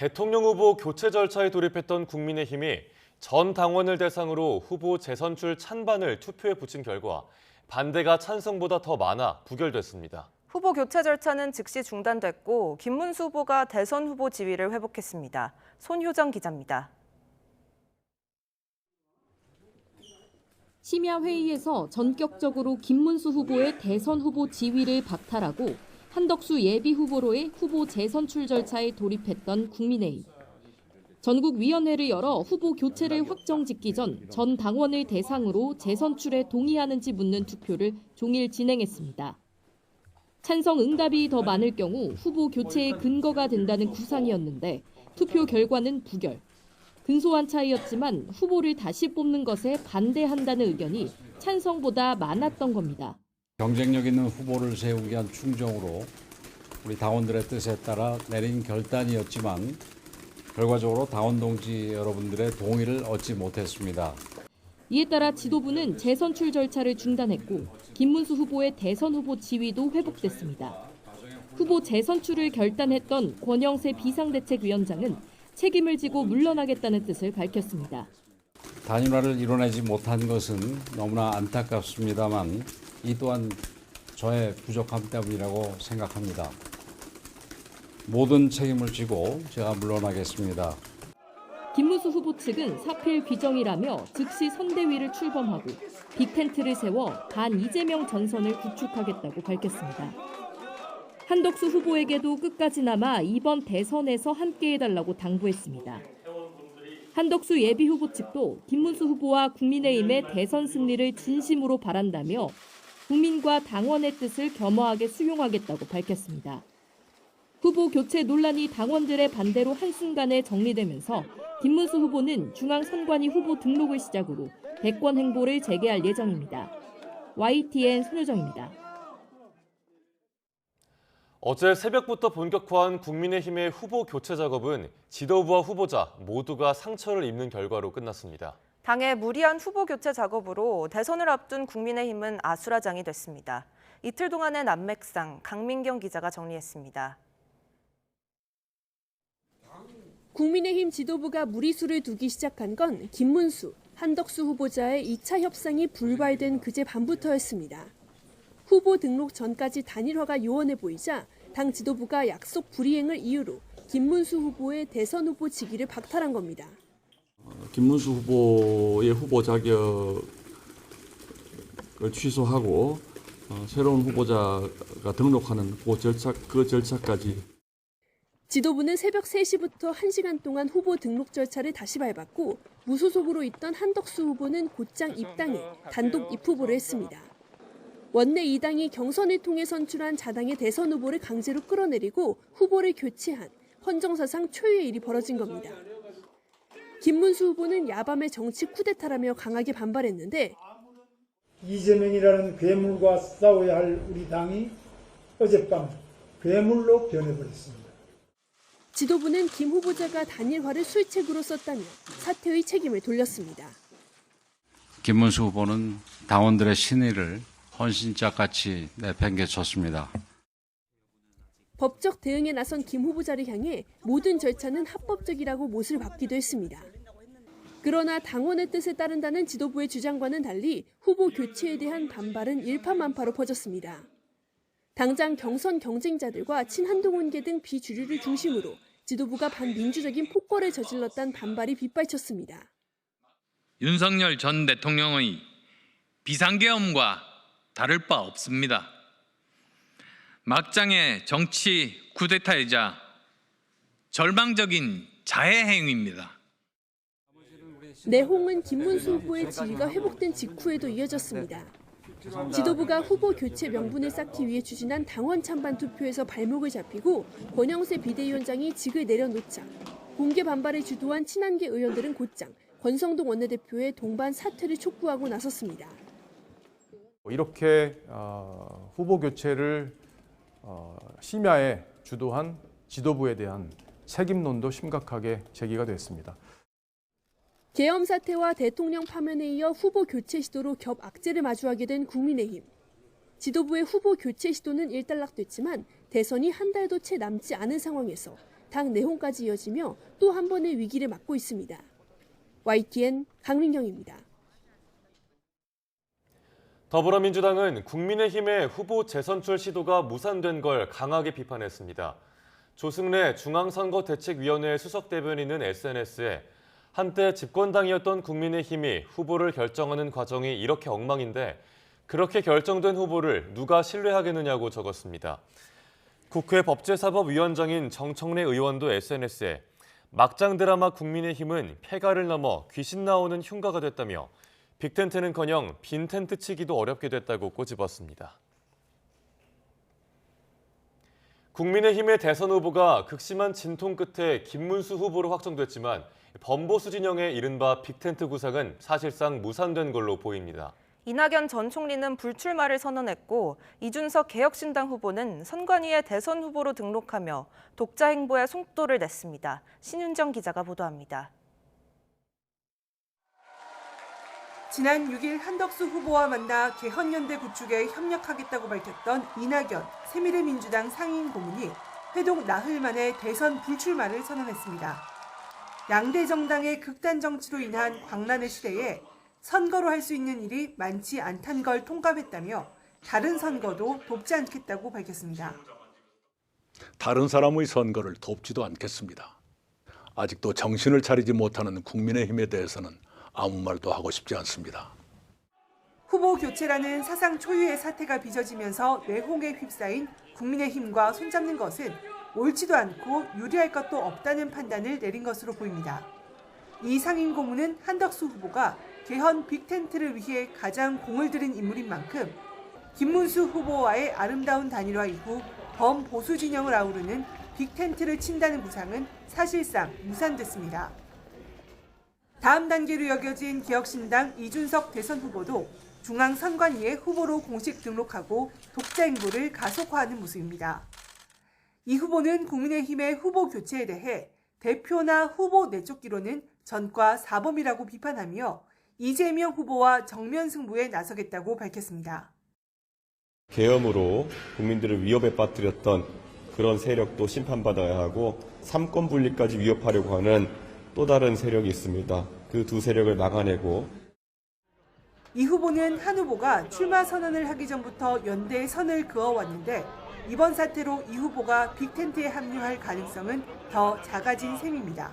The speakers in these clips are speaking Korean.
대통령 후보 교체 절차에 돌입했던 국민의힘이 전 당원을 대상으로 후보 재선출 찬반을 투표에 붙인 결과 반대가 찬성보다 더 많아 부결됐습니다. 후보 교체 절차는 즉시 중단됐고 김문수 후보가 대선 후보 지위를 회복했습니다. 손효정 기자입니다. 심야회의에서 전격적으로 김문수 후보의 대선 후보 지위를 박탈하고 한덕수 예비 후보로의 후보 재선출 절차에 돌입했던 국민의힘. 전국위원회를 열어 후보 교체를 확정짓기 전 전 당원을 대상으로 재선출에 동의하는지 묻는 투표를 종일 진행했습니다. 찬성 응답이 더 많을 경우 후보 교체의 근거가 된다는 구상이었는데 투표 결과는 부결. 근소한 차이였지만 후보를 다시 뽑는 것에 반대한다는 의견이 찬성보다 많았던 겁니다. 경쟁력 있는 후보를 세우기 위한 충정으로 우리 당원들의 뜻에 따라 내린 결단이었지만 결과적으로 당원 동지 여러분들의 동의를 얻지 못했습니다. 이에 따라 지도부는 재선출 절차를 중단했고 김문수 후보의 대선 후보 지위도 회복됐습니다. 후보 재선출을 결단했던 권영세 비상대책위원장은 책임을 지고 물러나겠다는 뜻을 밝혔습니다. 단일화를 이뤄내지 못한 것은 너무나 안타깝습니다만 이 또한 저의 부족함 때문이라고 생각합니다. 모든 책임을 지고 제가 물러나겠습니다. 김문수 후보 측은 사필 규정이라며 즉시 선대위를 출범하고 빅텐트를 세워 반 이재명 전선을 구축하겠다고 밝혔습니다. 한덕수 후보에게도 끝까지 남아 이번 대선에서 함께해달라고 당부했습니다. 한덕수 예비 후보 측도 김문수 후보와 국민의힘의 대선 승리를 진심으로 바란다며 국민과 당원의 뜻을 겸허하게 수용하겠다고 밝혔습니다. 후보 교체 논란이 당원들의 반대로 한순간에 정리되면서 김문수 후보는 중앙선관위 후보 등록을 시작으로 대권 행보를 재개할 예정입니다. YTN 손효정입니다. 어제 새벽부터 본격화한 국민의힘의 후보 교체 작업은 지도부와 후보자 모두가 상처를 입는 결과로 끝났습니다. 당의 무리한 후보 교체 작업으로 대선을 앞둔 국민의힘은 아수라장이 됐습니다. 이틀 동안의 난맥상 강민경 기자가 정리했습니다. 국민의힘 지도부가 무리수를 두기 시작한 건 김문수, 한덕수 후보자의 2차 협상이 불발된 그제 밤부터였습니다. 후보 등록 전까지 단일화가 요원해 보이자 당 지도부가 약속 불이행을 이유로 김문수 후보의 대선 후보 직위를 박탈한 겁니다. 김문수 후보의 후보 자격을 취소하고 새로운 후보자가 등록하는 그 절차까지. 지도부는 새벽 3시부터 1시간 동안 후보 등록 절차를 다시 밟았고 무소속으로 있던 한덕수 후보는 곧장 입당해 단독 입후보를 했습니다. 원내 2당이 경선을 통해 선출한 자당의 대선 후보를 강제로 끌어내리고 후보를 교체한 헌정사상 초유의 일이 벌어진 겁니다. 김문수 후보는 야밤의 정치 쿠데타라며 강하게 반발했는데 이재명이라는 괴물과 싸워야 할 우리 당이 어젯밤 괴물로 변해버렸습니다. 지도부는 김 후보자가 단일화를 술책으로 썼다며 사퇴의 책임을 돌렸습니다. 김문수 후보는 당원들의 신의를 헌신짝같이 내팽개쳤습니다. 법적 대응에 나선 김 후보자를 향해 모든 절차는 합법적이라고 못을 박기도 했습니다. 그러나 당원의 뜻에 따른다는 지도부의 주장과는 달리 후보 교체에 대한 반발은 일파만파로 퍼졌습니다. 당장 경선 경쟁자들과 친한동훈계 등 비주류를 중심으로 지도부가 반민주적인 폭거를 저질렀다는 반발이 빗발쳤습니다. 윤석열 전 대통령의 비상계엄과 다를 바 없습니다. 막장의 정치 쿠데타이자 절망적인 자해 행위입니다. 내홍은 김문수 후보의 지위가 회복된 직후에도 이어졌습니다. 지도부가 후보 교체 명분을 쌓기 위해 추진한 당원 찬반 투표에서 발목을 잡히고 권영세 비대위원장이 직을 내려놓자 공개 반발을 주도한 친한계 의원들은 곧장 권성동 원내대표의 동반 사퇴를 촉구하고 나섰습니다. 이렇게 후보 교체를 심야에 주도한 지도부에 대한 책임론도 심각하게 제기가 됐습니다. 계엄 사태와 대통령 파면에 이어 후보 교체 시도로 겹 악재를 마주하게 된 국민의힘. 지도부의 후보 교체 시도는 일단락됐지만 대선이 한 달도 채 남지 않은 상황에서 당 내홍까지 이어지며 또 한 번의 위기를 맞고 있습니다. YTN 강민경입니다. 더불어민주당은 국민의힘의 후보 재선출 시도가 무산된 걸 강하게 비판했습니다. 조승래 중앙선거대책위원회 수석대변인은 SNS에 한때 집권당이었던 국민의힘이 후보를 결정하는 과정이 이렇게 엉망인데 그렇게 결정된 후보를 누가 신뢰하겠느냐고 적었습니다. 국회 법제사법위원장인 정청래 의원도 SNS에 막장 드라마 국민의힘은 폐가를 넘어 귀신 나오는 흉가가 됐다며 빅텐트는커녕 빈 텐트 치기도 어렵게 됐다고 꼬집었습니다. 국민의힘의 대선 후보가 극심한 진통 끝에 김문수 후보로 확정됐지만 범보수 진영의 이른바 빅텐트 구상은 사실상 무산된 걸로 보입니다. 이낙연 전 총리는 불출마를 선언했고 이준석 개혁신당 후보는 선관위에 대선 후보로 등록하며 독자 행보에 속도를 냈습니다. 신윤정 기자가 보도합니다. 지난 6일 한덕수 후보와 만나 개헌연대 구축에 협력하겠다고 밝혔던 이낙연 새미래민주당 상임 고문이 회동 나흘 만에 대선 불출마를 선언했습니다. 양대 정당의 극단 정치로 인한 광란의 시대에 선거로 할 수 있는 일이 많지 않다는 걸 통감했다며 다른 선거도 돕지 않겠다고 밝혔습니다. 다른 사람의 선거를 돕지도 않겠습니다. 아직도 정신을 차리지 못하는 국민의힘에 대해서는 아무 말도 하고 싶지 않습니다. 후보 교체라는 사상 초유의 사태가 빚어지면서 내홍에 휩싸인 국민의힘과 손잡는 것은 옳지도 않고 유리할 것도 없다는 판단을 내린 것으로 보입니다. 이 상임 고문은 한덕수 후보가 개헌 빅텐트를 위해 가장 공을 들인 인물인 만큼 김문수 후보와의 아름다운 단일화 이후 범보수 진영을 아우르는 빅텐트를 친다는 구상은 사실상 무산됐습니다. 다음 단계로 여겨진 개혁신당 이준석 대선 후보도 중앙선관위에 후보로 공식 등록하고 독자 행보를 가속화하는 모습입니다. 이 후보는 국민의힘의 후보 교체에 대해 대표나 후보 내쫓기로는 전과 사범이라고 비판하며 이재명 후보와 정면 승부에 나서겠다고 밝혔습니다. 계엄으로 국민들을 위협에 빠뜨렸던 그런 세력도 심판받아야 하고 삼권 분립까지 위협하려고 하는 또 다른 세력이 있습니다. 그 두 세력을 막아내고 이 후보는 한 후보가 출마 선언을 하기 전부터 연대에 선을 그어왔는데 이번 사태로 이 후보가 빅텐트에 합류할 가능성은 더 작아진 셈입니다.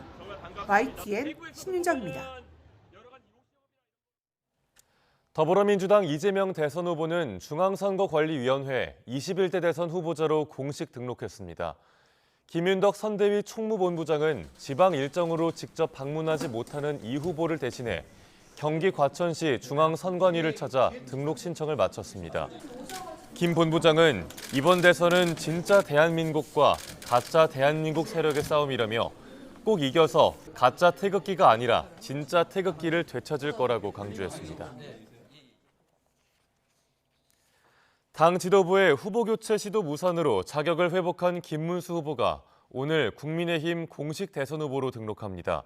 YTN 신윤정입니다. 더불어민주당 이재명 대선 후보는 중앙선거관리위원회 21대 대선 후보자로 공식 등록했습니다. 김윤덕 선대위 총무본부장은 지방 일정으로 직접 방문하지 못하는 이 후보를 대신해 경기 과천시 중앙선관위를 찾아 등록 신청을 마쳤습니다. 김 본부장은 이번 대선은 진짜 대한민국과 가짜 대한민국 세력의 싸움이라며 꼭 이겨서 가짜 태극기가 아니라 진짜 태극기를 되찾을 거라고 강조했습니다. 당 지도부의 후보 교체 시도 무산으로 자격을 회복한 김문수 후보가 오늘 국민의힘 공식 대선 후보로 등록합니다.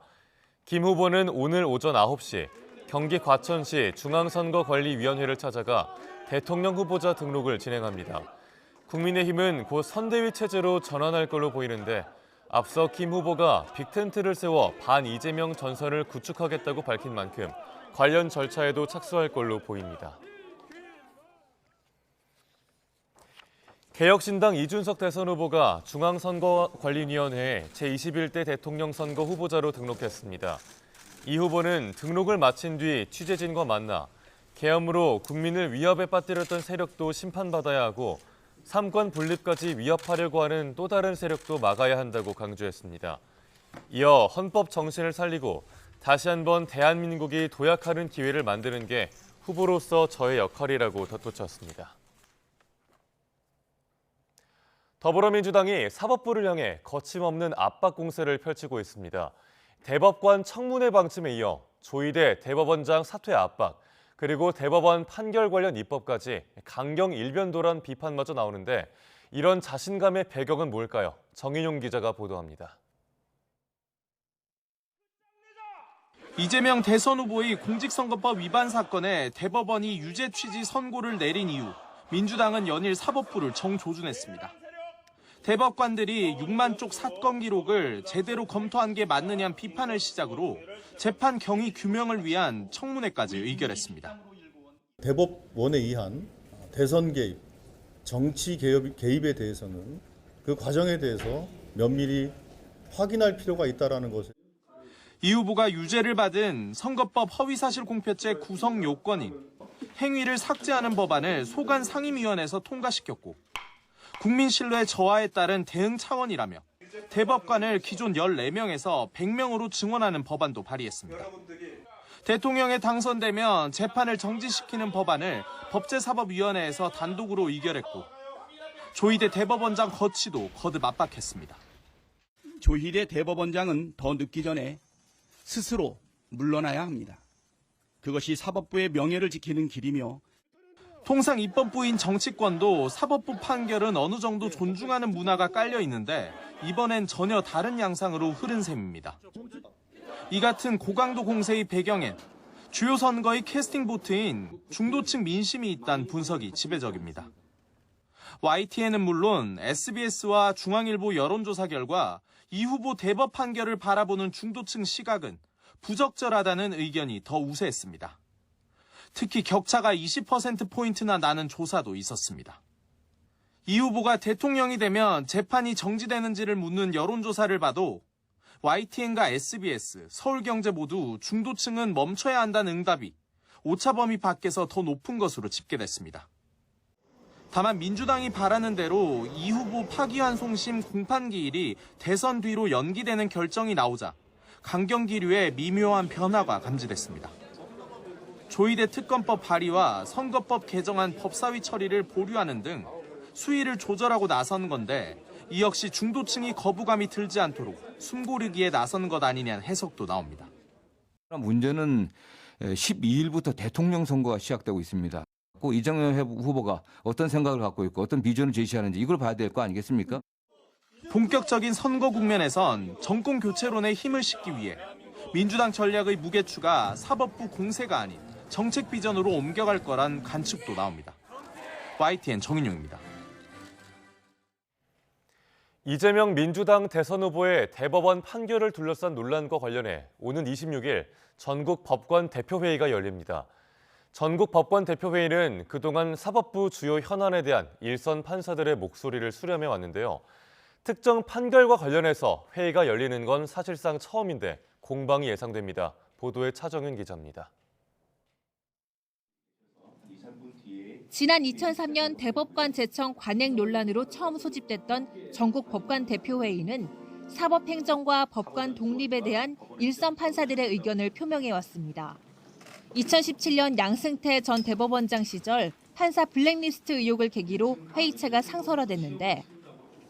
김 후보는 오늘 오전 9시 경기 과천시 중앙선거관리위원회를 찾아가 대통령 후보자 등록을 진행합니다. 국민의힘은 곧 선대위 체제로 전환할 걸로 보이는데 앞서 김 후보가 빅텐트를 세워 반 이재명 전선을 구축하겠다고 밝힌 만큼 관련 절차에도 착수할 걸로 보입니다. 개혁신당 이준석 대선 후보가 중앙선거관리위원회에 제21대 대통령 선거 후보자로 등록했습니다. 이 후보는 등록을 마친 뒤 취재진과 만나 계엄으로 국민을 위협에 빠뜨렸던 세력도 심판받아야 하고 삼권 분립까지 위협하려고 하는 또 다른 세력도 막아야 한다고 강조했습니다. 이어 헌법 정신을 살리고 다시 한번 대한민국이 도약하는 기회를 만드는 게 후보로서 저의 역할이라고 덧붙였습니다. 더불어민주당이 사법부를 향해 거침없는 압박 공세를 펼치고 있습니다. 대법관 청문회 방침에 이어 조희대 대법원장 사퇴 압박, 그리고 대법원 판결 관련 입법까지 강경 일변도란 비판마저 나오는데 이런 자신감의 배경은 뭘까요? 정인용 기자가 보도합니다. 이재명 대선 후보의 공직선거법 위반 사건에 대법원이 유죄 취지 선고를 내린 이후 민주당은 연일 사법부를 정조준했습니다. 대법관들이 6만 쪽 사건 기록을 제대로 검토한 게 맞느냐는 비판을 시작으로 재판 경위 규명을 위한 청문회까지 의결했습니다. 대법원에 의한 대선 개입, 정치 개입에 대해서는 그 과정에 대해서 면밀히 확인할 필요가 있다는 것을. 이 후보가 유죄를 받은 선거법 허위사실 공표죄 구성 요건인 행위를 삭제하는 법안을 소관 상임위원회에서 통과시켰고 국민 신뢰 저하에 따른 대응 차원이라며 대법관을 기존 14명에서 100명으로 증원하는 법안도 발의했습니다. 대통령에 당선되면 재판을 정지시키는 법안을 법제사법위원회에서 단독으로 의결했고 조희대 대법원장 거취도 거듭 압박했습니다. 조희대 대법원장은 더 늦기 전에 스스로 물러나야 합니다. 그것이 사법부의 명예를 지키는 길이며 통상 입법부인 정치권도 사법부 판결은 어느 정도 존중하는 문화가 깔려 있는데 이번엔 전혀 다른 양상으로 흐른 셈입니다. 이 같은 고강도 공세의 배경엔 주요 선거의 캐스팅 보트인 중도층 민심이 있다는 분석이 지배적입니다. YTN은 물론 SBS와 중앙일보 여론조사 결과 이 후보 대법 판결을 바라보는 중도층 시각은 부적절하다는 의견이 더 우세했습니다. 특히 격차가 20%포인트나 나는 조사도 있었습니다. 이 후보가 대통령이 되면 재판이 정지되는지를 묻는 여론조사를 봐도 YTN과 SBS, 서울경제 모두 중도층은 멈춰야 한다는 응답이 오차 범위 밖에서 더 높은 것으로 집계됐습니다. 다만 민주당이 바라는 대로 이 후보 파기환송심 공판기일이 대선 뒤로 연기되는 결정이 나오자 강경기류의 미묘한 변화가 감지됐습니다. 조희대 특검법 발의와 선거법 개정안 법사위 처리를 보류하는 등 수위를 조절하고 나선 건데 이 역시 중도층이 거부감이 들지 않도록 숨고르기에 나선 것 아니냐는 해석도 나옵니다. 문제는 12일부터 대통령 선거가 시작되고 있습니다. 이정현 후보가 어떤 생각을 갖고 있고 어떤 비전을 제시하는지 이걸 봐야 될 거 아니겠습니까? 본격적인 선거 국면에선 정권 교체론에 힘을 싣기 위해 민주당 전략의 무게추가 사법부 공세가 아닌 정책 비전으로 옮겨갈 거란 관측도 나옵니다. YTN 정인용입니다. 이재명 민주당 대선 후보의 대법원 판결을 둘러싼 논란과 관련해 오는 26일 전국 법관 대표회의가 열립니다. 전국 법관 대표회의는 그동안 사법부 주요 현안에 대한 일선 판사들의 목소리를 수렴해 왔는데요. 특정 판결과 관련해서 회의가 열리는 건 사실상 처음인데 공방이 예상됩니다. 보도에 차정윤 기자입니다. 지난 2003년 대법관 제청 관행 논란으로 처음 소집됐던 전국 법관 대표회의는 사법행정과 법관 독립에 대한 일선 판사들의 의견을 표명해왔습니다. 2017년 양승태 전 대법원장 시절 판사 블랙리스트 의혹을 계기로 회의체가 상설화됐는데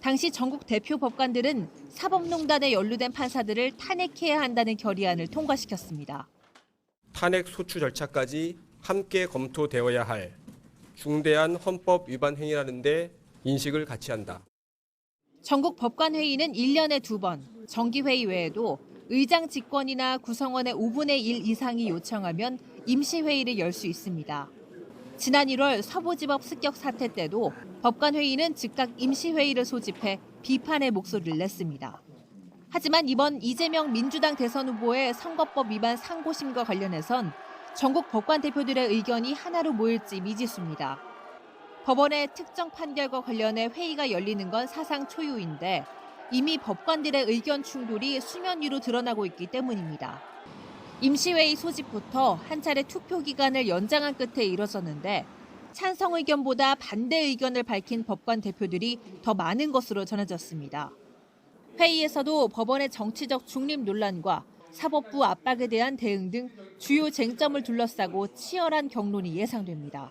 당시 전국 대표 법관들은 사법농단에 연루된 판사들을 탄핵해야 한다는 결의안을 통과시켰습니다. 탄핵 소추 절차까지 함께 검토되어야 할 중대한 헌법 위반 행위라는 데 인식을 같이 한다. 전국 법관회의는 1년에 2번, 정기회의 외에도 의장 직권이나 구성원의 5분의 1 이상이 요청하면 임시회의를 열 수 있습니다. 지난 1월 서부지법 습격 사태 때도 법관회의는 즉각 임시회의를 소집해 비판의 목소리를 냈습니다. 하지만 이번 이재명 민주당 대선 후보의 선거법 위반 상고심과 관련해선 전국 법관 대표들의 의견이 하나로 모일지 미지수입니다. 법원의 특정 판결과 관련해 회의가 열리는 건 사상 초유인데 이미 법관들의 의견 충돌이 수면 위로 드러나고 있기 때문입니다. 임시회의 소집부터 한 차례 투표 기간을 연장한 끝에 이뤄졌는데 찬성 의견보다 반대 의견을 밝힌 법관 대표들이 더 많은 것으로 전해졌습니다. 회의에서도 법원의 정치적 중립 논란과 사법부 압박에 대한 대응 등 주요 쟁점을 둘러싸고 치열한 격론이 예상됩니다.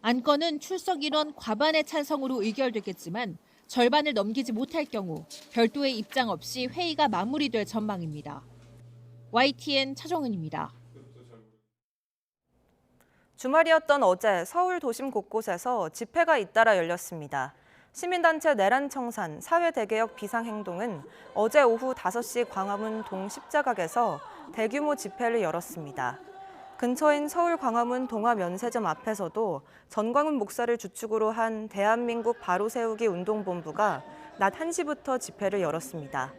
안건은 출석 인원 과반의 찬성으로 의결됐겠지만 절반을 넘기지 못할 경우 별도의 입장 없이 회의가 마무리될 전망입니다. YTN 차정은입니다. 주말이었던 어제 서울 도심 곳곳에서 집회가 잇따라 열렸습니다. 시민단체 내란청산 사회대개혁 비상행동은 어제 오후 5시 광화문 동십자각에서 대규모 집회를 열었습니다. 근처인 서울 광화문 동아면세점 앞에서도 전광훈 목사를 주축으로 한 대한민국 바로세우기 운동본부가 낮 1시부터 집회를 열었습니다.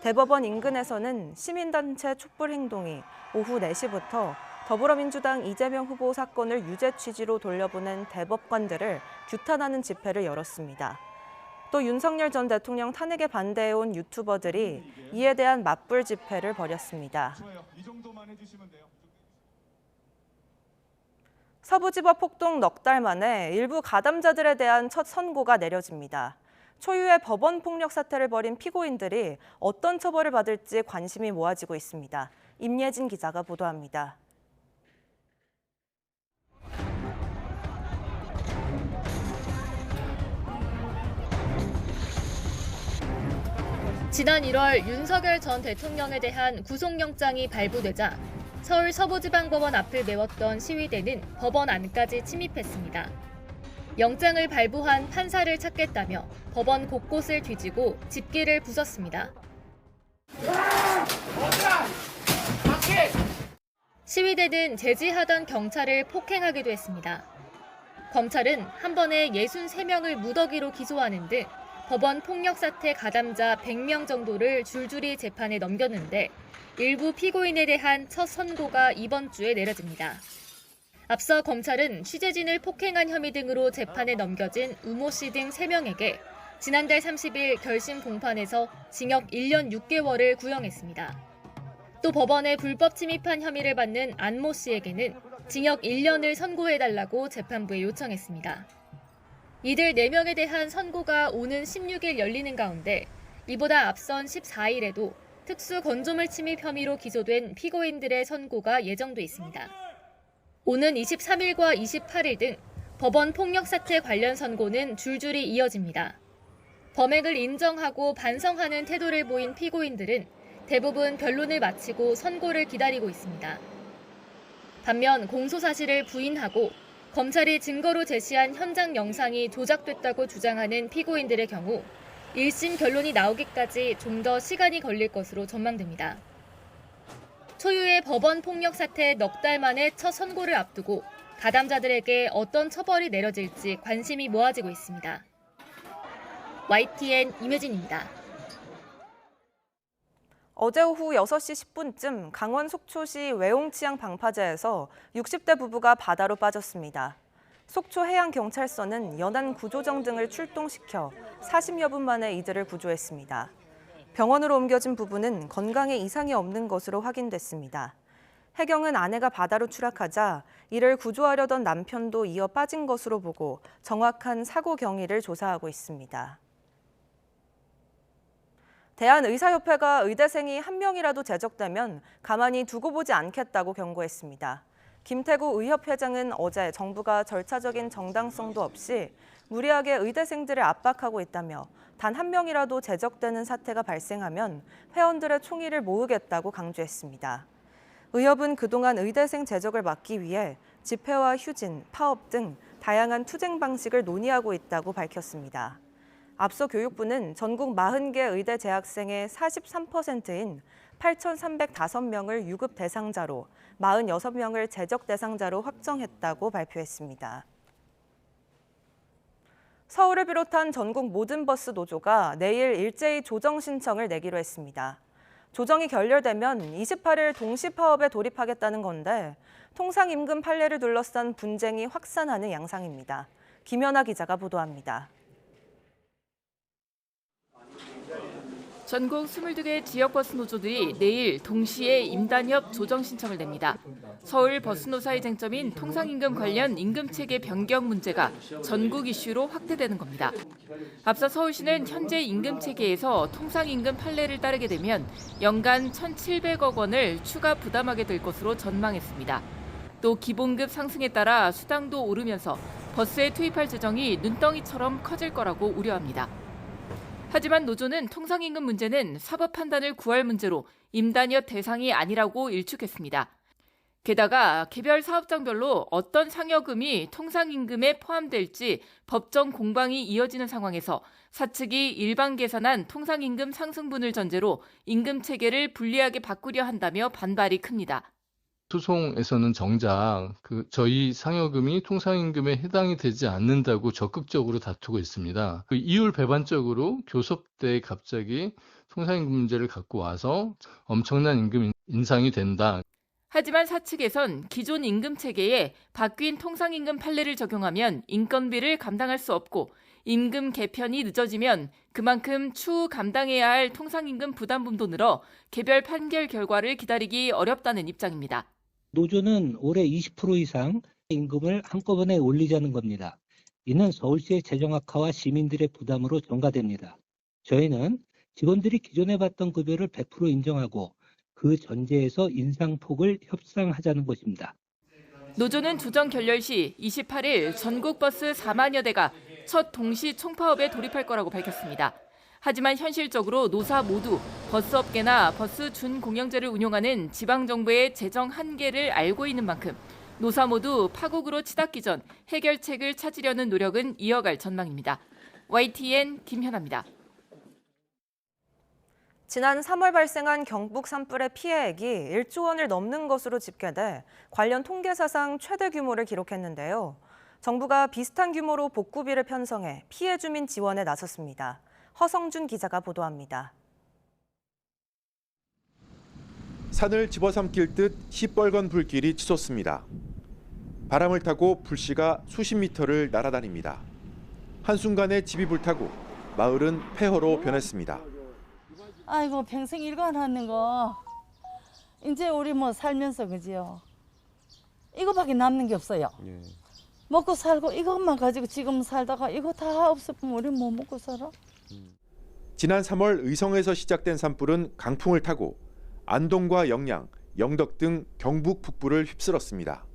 대법원 인근에서는 시민단체 촛불 행동이 오후 4시부터 더불어민주당 이재명 후보 사건을 유죄 취지로 돌려보낸 대법관들을 규탄하는 집회를 열었습니다. 또 윤석열 전 대통령 탄핵에 반대해온 유튜버들이 이에 대한 맞불 집회를 벌였습니다. 서부지법 폭동 넉 달 만에 일부 가담자들에 대한 첫 선고가 내려집니다. 초유의 법원 폭력 사태를 벌인 피고인들이 어떤 처벌을 받을지 관심이 모아지고 있습니다. 임예진 기자가 보도합니다. 지난 1월 윤석열 전 대통령에 대한 구속영장이 발부되자 서울 서부지방법원 앞을 메웠던 시위대는 법원 안까지 침입했습니다. 영장을 발부한 판사를 찾겠다며 법원 곳곳을 뒤지고 집기를 부쉈습니다. 시위대는 제지하던 경찰을 폭행하기도 했습니다. 검찰은 한 번에 63명을 무더기로 기소하는 등 법원 폭력 사태 가담자 100명 정도를 줄줄이 재판에 넘겼는데 일부 피고인에 대한 첫 선고가 이번 주에 내려집니다. 앞서 검찰은 취재진을 폭행한 혐의 등으로 재판에 넘겨진 우모 씨 등 3명에게 지난달 30일 결심 공판에서 징역 1년 6개월을 구형했습니다. 또 법원에 불법 침입한 혐의를 받는 안모 씨에게는 징역 1년을 선고해달라고 재판부에 요청했습니다. 이들 4명에 대한 선고가 오는 16일 열리는 가운데 이보다 앞선 14일에도 특수 건조물 침입 혐의로 기소된 피고인들의 선고가 예정돼 있습니다. 오는 23일과 28일 등 법원 폭력 사태 관련 선고는 줄줄이 이어집니다. 범행을 인정하고 반성하는 태도를 보인 피고인들은 대부분 변론을 마치고 선고를 기다리고 있습니다. 반면 공소 사실을 부인하고 검찰이 증거로 제시한 현장 영상이 조작됐다고 주장하는 피고인들의 경우 1심 결론이 나오기까지 좀 더 시간이 걸릴 것으로 전망됩니다. 초유의 법원 폭력 사태 넉 달 만에 첫 선고를 앞두고 가담자들에게 어떤 처벌이 내려질지 관심이 모아지고 있습니다. YTN 임혜진입니다. 어제 오후 6시 10분쯤 강원 속초시 외홍치양 방파제에서 60대 부부가 바다로 빠졌습니다. 속초 해양경찰서는 연안 구조정 등을 출동시켜 40여 분 만에 이들을 구조했습니다. 병원으로 옮겨진 부부는 건강에 이상이 없는 것으로 확인됐습니다. 해경은 아내가 바다로 추락하자 이를 구조하려던 남편도 이어 빠진 것으로 보고 정확한 사고 경위를 조사하고 있습니다. 대한의사협회가 의대생이 한 명이라도 제적되면 가만히 두고 보지 않겠다고 경고했습니다. 김태구 의협회장은 어제 정부가 절차적인 정당성도 없이 무리하게 의대생들을 압박하고 있다며 단 한 명이라도 제적되는 사태가 발생하면 회원들의 총의를 모으겠다고 강조했습니다. 의협은 그동안 의대생 제적을 막기 위해 집회와 휴진, 파업 등 다양한 투쟁 방식을 논의하고 있다고 밝혔습니다. 앞서 교육부는 전국 40개 의대 재학생의 43%인 8,305명을 유급 대상자로 46명을 제적 대상자로 확정했다고 발표했습니다. 서울을 비롯한 전국 모든 버스 노조가 내일 일제히 조정 신청을 내기로 했습니다. 조정이 결렬되면 28일 동시 파업에 돌입하겠다는 건데 통상임금 판례를 둘러싼 분쟁이 확산하는 양상입니다. 김연아 기자가 보도합니다. 전국 22개 지역버스 노조들이 내일 동시에 임단협 조정 신청을 냅니다. 서울 버스노사의 쟁점인 통상임금 관련 임금체계 변경 문제가 전국 이슈로 확대되는 겁니다. 앞서 서울시는 현재 임금체계에서 통상임금 판례를 따르게 되면 연간 1,700억 원을 추가 부담하게 될 것으로 전망했습니다. 또 기본급 상승에 따라 수당도 오르면서 버스에 투입할 재정이 눈덩이처럼 커질 거라고 우려합니다. 하지만 노조는 통상임금 문제는 사법 판단을 구할 문제로 임단협 대상이 아니라고 일축했습니다. 게다가 개별 사업장별로 어떤 상여금이 통상임금에 포함될지 법정 공방이 이어지는 상황에서 사측이 일반 계산한 통상임금 상승분을 전제로 임금 체계를 불리하게 바꾸려 한다며 반발이 큽니다. 소송에서는 정작 저희 상여금이 통상임금에 해당이 되지 않는다고 적극적으로 다투고 있습니다. 이율 배반적으로 교섭대에 갑자기 통상임금 문제를 갖고 와서 엄청난 임금 인상이 된다. 하지만 사측에선 기존 임금 체계에 바뀐 통상임금 판례를 적용하면 인건비를 감당할 수 없고 임금 개편이 늦어지면 그만큼 추후 감당해야 할 통상임금 부담분도 늘어 개별 판결 결과를 기다리기 어렵다는 입장입니다. 노조는 올해 20% 이상 임금을 한꺼번에 올리자는 겁니다. 이는 서울시의 재정 악화와 시민들의 부담으로 전가됩니다. 저희는 직원들이 기존에 받던 급여를 100% 인정하고 그 전제에서 인상폭을 협상하자는 것입니다. 노조는 조정 결렬 시 28일 전국 버스 4만여 대가 첫 동시 총파업에 돌입할 거라고 밝혔습니다. 하지만 현실적으로 노사 모두 버스업계나 버스 준공영제를 운용하는 지방정부의 재정 한계를 알고 있는 만큼 노사 모두 파국으로 치닫기 전 해결책을 찾으려는 노력은 이어갈 전망입니다. YTN 김현아입니다. 지난 3월 발생한 경북 산불의 피해액이 1조 원을 넘는 것으로 집계돼 관련 통계 사상 최대 규모를 기록했는데요. 정부가 비슷한 규모로 복구비를 편성해 피해 주민 지원에 나섰습니다. 허성준 기자가 보도합니다. 산을 집어삼킬 듯 시뻘건 불길이 치솟습니다. 바람을 타고 불씨가 수십 미터를 날아다닙니다. 한순간에 집이 불타고 마을은 폐허로 변했습니다. 아이고 평생 일관하는 거 이제 우리 뭐 살면서 그지요. 이거밖에 남는 게 없어요. 먹고 살고 이것만 가지고 지금 살다가 이거 다 없으면 우리 뭐 먹고 살아? 지난 3월 의성에서 시작된 산불은 강풍을 타고 안동과 영양, 영덕 등 경북 북부를 휩쓸었습니다.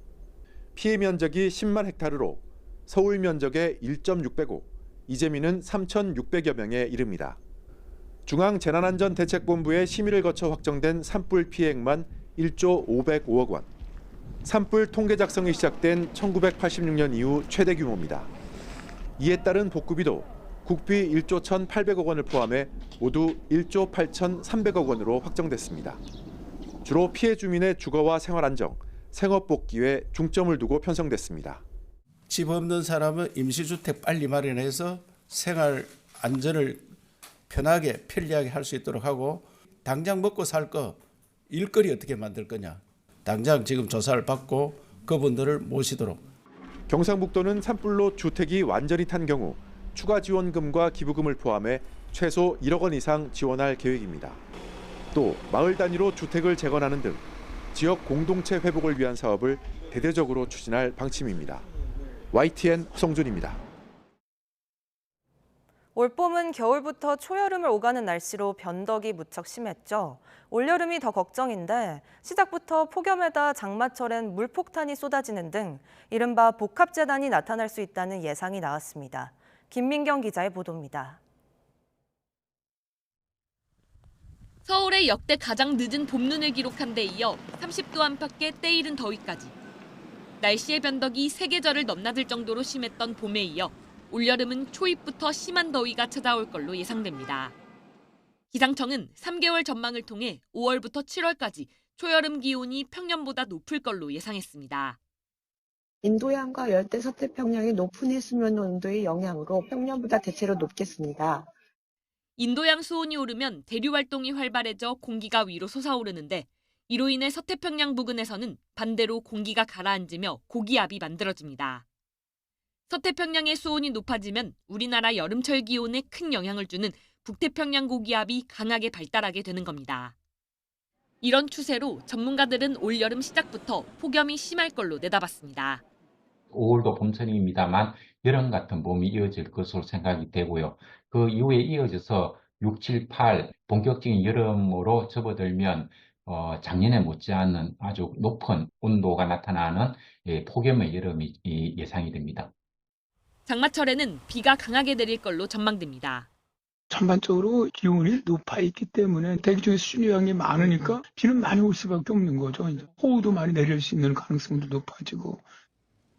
피해 면적이 10만 헥타르로 서울 면적의 1.6배고 이재민은 3,600여 명에 이릅니다. 중앙재난안전대책본부의 심의를 거쳐 확정된 산불 피해액만 1조 505억 원. 산불 통계 작성이 시작된 1986년 이후 최대 규모입니다. 이에 따른 복구비도 국비 1조 1,800억 원을 포함해 모두 1조 8,300억 원으로 확정됐습니다. 주로 피해 주민의 주거와 생활 안정, 생업 복귀에 중점을 두고 편성됐습니다. 집 없는 사람은 임시주택 빨리 마련해서 생활 안전을 편하게 편리하게 할 수 있도록 하고 당장 먹고 살 거 일거리 어떻게 만들 거냐. 당장 지금 조사를 받고 그분들을 모시도록. 경상북도는 산불로 주택이 완전히 탄 경우 추가 지원금과 기부금을 포함해 최소 1억 원 이상 지원할 계획입니다. 또 마을 단위로 주택을 재건하는 등 지역 공동체 회복을 위한 사업을 대대적으로 추진할 방침입니다. YTN 허성준입니다. 올봄은 겨울부터 초여름을 오가는 날씨로 변덕이 무척 심했죠. 올여름이 더 걱정인데 시작부터 폭염에다 장마철엔 물폭탄이 쏟아지는 등 이른바 복합재난이 나타날 수 있다는 예상이 나왔습니다. 김민경 기자의 보도입니다. 서울의 역대 가장 늦은 봄눈을 기록한 데 이어 30도 안팎의 때이른 더위까지. 날씨의 변덕이 세 계절을 넘나들 정도로 심했던 봄에 이어 올여름은 초입부터 심한 더위가 찾아올 걸로 예상됩니다. 기상청은 3개월 전망을 통해 5월부터 7월까지 초여름 기온이 평년보다 높을 걸로 예상했습니다. 인도양과 열대 서태평양의 높은 해수면 온도의 영향으로 평년보다 대체로 높겠습니다. 인도양 수온이 오르면 대류 활동이 활발해져 공기가 위로 솟아오르는데 이로 인해 서태평양 부근에서는 반대로 공기가 가라앉으며 고기압이 만들어집니다. 서태평양의 수온이 높아지면 우리나라 여름철 기온에 큰 영향을 주는 북태평양 고기압이 강하게 발달하게 되는 겁니다. 이런 추세로 전문가들은 올여름 시작부터 폭염이 심할 걸로 내다봤습니다. 5월도 봄철입니다만 여름 같은 봄이 이어질 것으로 생각이 되고요. 그 이후에 이어져서 6, 7, 8 본격적인 여름으로 접어들면 작년에 못지않은 아주 높은 온도가 나타나는 폭염의 여름이 예상이 됩니다. 장마철에는 비가 강하게 내릴 걸로 전망됩니다. 전반적으로 기온이 높아 있기 때문에 대기 중에 수증기량이 많으니까 비는 많이 올 수밖에 없는 거죠. 이제 호우도 많이 내릴 수 있는 가능성도 높아지고.